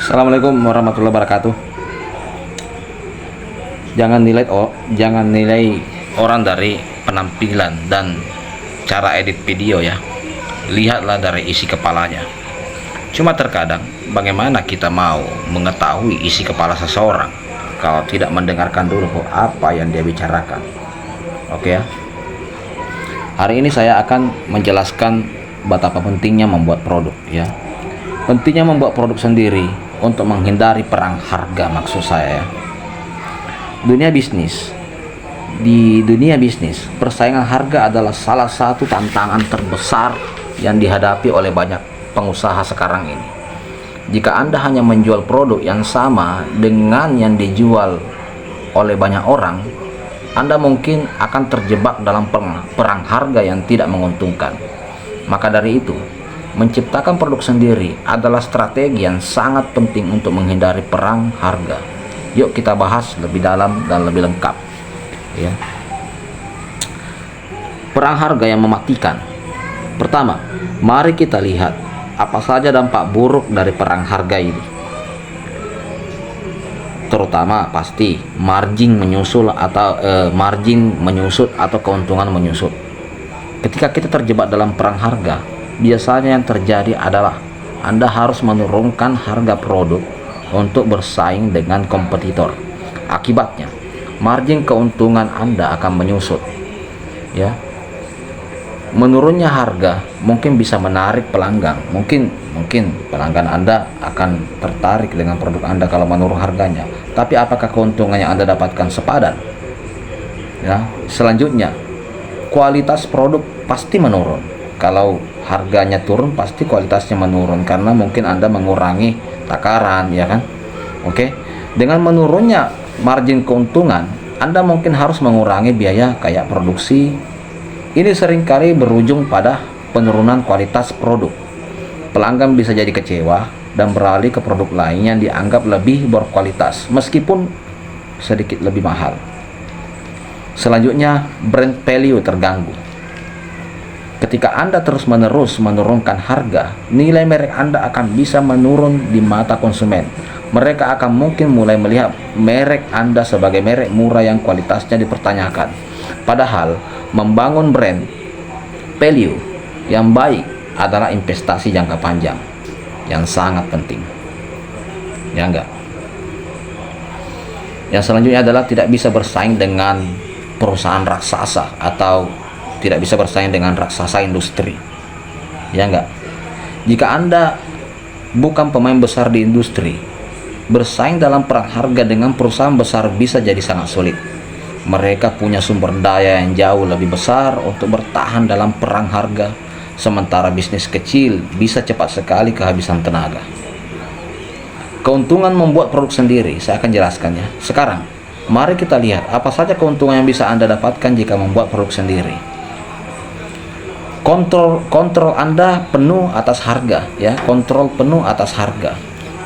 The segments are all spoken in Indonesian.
Assalamualaikum warahmatullahi wabarakatuh. Jangan nilai orang dari penampilan dan cara edit video ya. Lihatlah dari isi kepalanya. Cuma terkadang bagaimana kita mau mengetahui isi kepala seseorang kalau tidak mendengarkan dulu apa yang dia bicarakan. Oke ya. Hari ini saya akan menjelaskan betapa pentingnya membuat produk ya. Pentingnya membuat produk sendiri untuk menghindari perang harga, maksud saya ya. Di dunia bisnis, persaingan harga adalah salah satu tantangan terbesar yang dihadapi oleh banyak pengusaha sekarang ini. Jika Anda hanya menjual produk yang sama dengan yang dijual oleh banyak orang, Anda mungkin akan terjebak dalam perang harga yang tidak menguntungkan. Maka dari itu, menciptakan produk sendiri adalah strategi yang sangat penting untuk menghindari perang harga. Yuk kita bahas lebih dalam dan lebih lengkap ya. Perang harga yang mematikan. Pertama, mari kita lihat apa saja dampak buruk dari perang harga ini. Terutama pasti margin menyusut atau keuntungan menyusut. Ketika kita terjebak dalam perang harga, biasanya yang terjadi adalah Anda harus menurunkan harga produk untuk bersaing dengan kompetitor. Akibatnya, margin keuntungan Anda akan menyusut. Ya. Menurunnya harga mungkin bisa menarik pelanggan. Mungkin pelanggan Anda akan tertarik dengan produk Anda kalau menurun harganya. Tapi apakah keuntungan yang Anda dapatkan sepadan? Ya. Selanjutnya, kualitas produk pasti menurun. Kalau harganya turun pasti kualitasnya menurun karena mungkin Anda mengurangi takaran ya kan. Oke. Dengan menurunnya margin keuntungan, Anda mungkin harus mengurangi biaya kayak produksi. Ini seringkali berujung pada penurunan kualitas produk. Pelanggan bisa jadi kecewa dan beralih ke produk lain yang dianggap lebih berkualitas meskipun sedikit lebih mahal. Selanjutnya, brand value terganggu. Ketika Anda terus-menerus menurunkan harga, nilai merek Anda akan bisa menurun di mata konsumen. Mereka akan mungkin mulai melihat merek Anda sebagai merek murah yang kualitasnya dipertanyakan. Padahal, membangun brand value yang baik adalah investasi jangka panjang yang sangat penting. Ya enggak? Yang selanjutnya adalah tidak bisa bersaing dengan perusahaan raksasa atau tidak bisa bersaing dengan raksasa industri. Ya enggak? Jika Anda bukan pemain besar di industri, bersaing dalam perang harga dengan perusahaan besar bisa jadi sangat sulit. Mereka punya sumber daya yang jauh lebih besar untuk bertahan dalam perang harga, sementara bisnis kecil bisa cepat sekali kehabisan tenaga. Keuntungan membuat produk sendiri, saya akan jelaskannya. Sekarang, mari kita lihat apa saja keuntungan yang bisa Anda dapatkan jika membuat produk sendiri. Kontrol Anda penuh atas harga ya, kontrol penuh atas harga.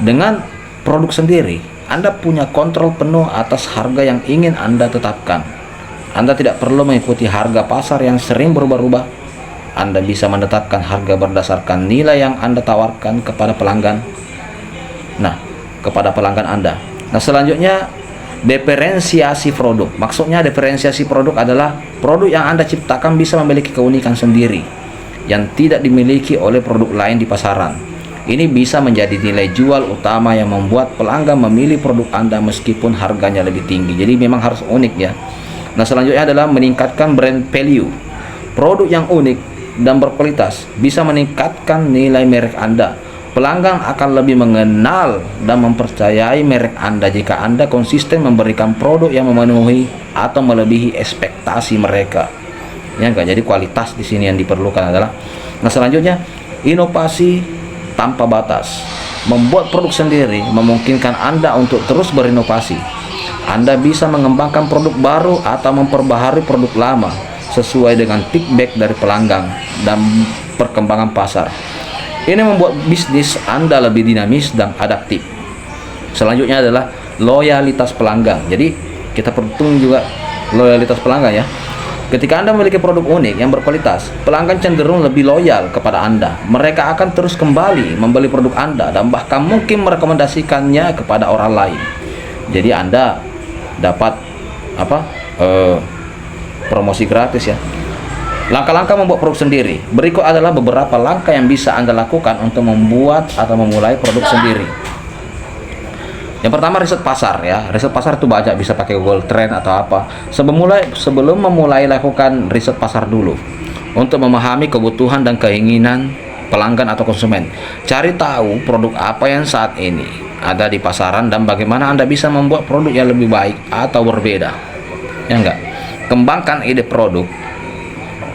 Dengan produk sendiri, Anda punya kontrol penuh atas harga yang ingin Anda tetapkan. Anda tidak perlu mengikuti harga pasar yang sering berubah-ubah. Anda bisa menetapkan harga berdasarkan nilai yang Anda tawarkan kepada pelanggan. Kepada pelanggan Anda. Selanjutnya, diferensiasi produk. Maksudnya diferensiasi produk adalah produk yang Anda ciptakan bisa memiliki keunikan sendiri yang tidak dimiliki oleh produk lain di pasaran. Ini bisa menjadi nilai jual utama yang membuat pelanggan memilih produk Anda meskipun harganya lebih tinggi. Jadi memang harus unik ya. Selanjutnya adalah meningkatkan brand value. Produk yang unik dan berkualitas bisa meningkatkan nilai merek Anda. Pelanggan akan lebih mengenal dan mempercayai merek Anda jika Anda konsisten memberikan produk yang memenuhi atau melebihi ekspektasi mereka. Ya enggak? Jadi kualitas di sini yang diperlukan adalah. Selanjutnya, inovasi tanpa batas. Membuat produk sendiri memungkinkan Anda untuk terus berinovasi. Anda bisa mengembangkan produk baru atau memperbaharui produk lama sesuai dengan feedback dari pelanggan dan perkembangan pasar. Ini membuat bisnis Anda lebih dinamis dan adaptif. Selanjutnya adalah loyalitas pelanggan. Jadi kita perhitung juga loyalitas pelanggan ya. Ketika Anda memiliki produk unik yang berkualitas, pelanggan cenderung lebih loyal kepada Anda. Mereka akan terus kembali membeli produk Anda dan bahkan mungkin merekomendasikannya kepada orang lain. Jadi Anda dapat promosi gratis ya. Langkah-langkah membuat produk sendiri. Berikut adalah beberapa langkah yang bisa Anda lakukan untuk membuat atau memulai produk sendiri. Yang pertama, riset pasar ya. Riset pasar itu banyak, bisa pakai Google Trend atau apa. Sebelum memulai, lakukan riset pasar dulu untuk memahami kebutuhan dan keinginan pelanggan atau konsumen. Cari tahu produk apa yang saat ini ada di pasaran dan bagaimana Anda bisa membuat produk yang lebih baik atau berbeda. Ya enggak? Kembangkan ide produk.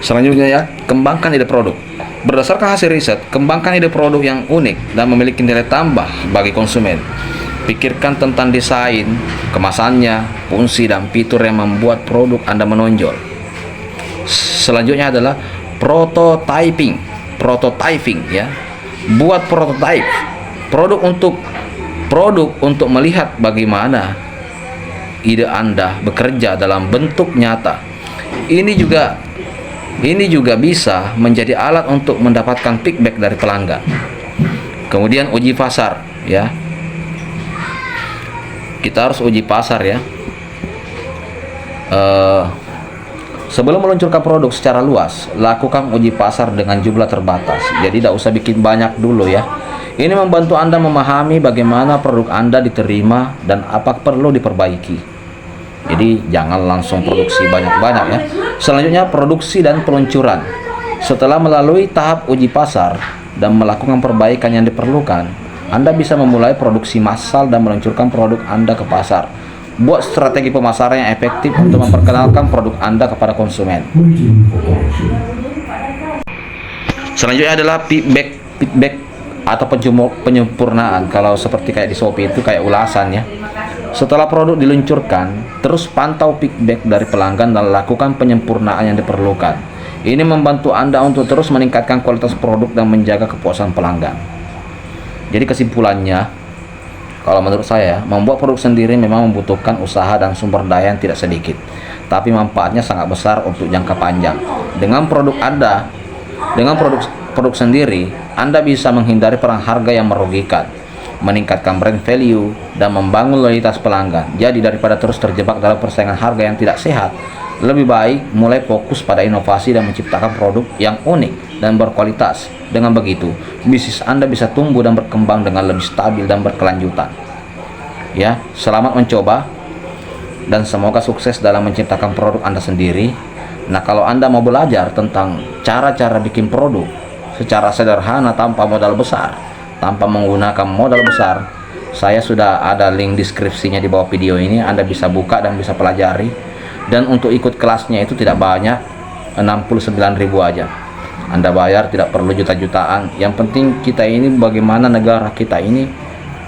Selanjutnya ya, kembangkan ide produk. Berdasarkan hasil riset, kembangkan ide produk yang unik dan memiliki nilai tambah bagi konsumen. Pikirkan tentang desain, kemasannya, fungsi dan fitur yang membuat produk Anda menonjol. Selanjutnya adalah prototyping. Prototyping ya. Buat prototype produk untuk melihat bagaimana ide Anda bekerja dalam bentuk nyata. Ini juga bisa menjadi alat untuk mendapatkan feedback dari pelanggan. Kemudian uji pasar ya. Kita harus uji pasar ya. Sebelum meluncurkan produk secara luas, lakukan uji pasar dengan jumlah terbatas. Jadi tidak usah bikin banyak dulu ya. Ini membantu Anda memahami bagaimana produk Anda diterima dan apa perlu diperbaiki. Jadi jangan langsung produksi banyak-banyak ya. Selanjutnya, produksi dan peluncuran. Setelah melalui tahap uji pasar dan melakukan perbaikan yang diperlukan, Anda bisa memulai produksi massal dan meluncurkan produk Anda ke pasar. Buat strategi pemasaran yang efektif untuk memperkenalkan produk Anda kepada konsumen. Selanjutnya adalah feedback atau penyempurnaan. Kalau seperti kayak di Shopee itu kayak ulasan ya. Setelah produk diluncurkan, terus pantau feedback dari pelanggan dan lakukan penyempurnaan yang diperlukan. Ini membantu Anda untuk terus meningkatkan kualitas produk dan menjaga kepuasan pelanggan. Jadi kesimpulannya, kalau menurut saya, membuat produk sendiri memang membutuhkan usaha dan sumber daya yang tidak sedikit, tapi manfaatnya sangat besar untuk jangka panjang. Dengan produk sendiri, Anda bisa menghindari perang harga yang merugikan, meningkatkan brand value, dan membangun loyalitas pelanggan. Jadi daripada terus terjebak dalam persaingan harga yang tidak sehat, lebih baik mulai fokus pada inovasi dan menciptakan produk yang unik dan berkualitas. Dengan begitu, bisnis Anda bisa tumbuh dan berkembang dengan lebih stabil dan berkelanjutan. Ya, selamat mencoba dan semoga sukses dalam menciptakan produk Anda sendiri. Nah, kalau Anda mau belajar tentang cara-cara bikin produk secara sederhana tanpa modal besar, tanpa menggunakan modal besar, saya sudah ada link deskripsinya di bawah video ini. Anda bisa buka dan bisa pelajari. Dan untuk ikut kelasnya itu tidak banyak, 69.000 aja. Anda bayar, tidak perlu juta-jutaan. Yang penting kita ini, bagaimana negara kita ini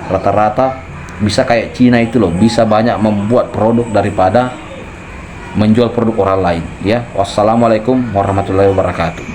rata-rata bisa kayak Cina itu loh, bisa banyak membuat produk daripada menjual produk orang lain ya. Wassalamualaikum warahmatullahi wabarakatuh.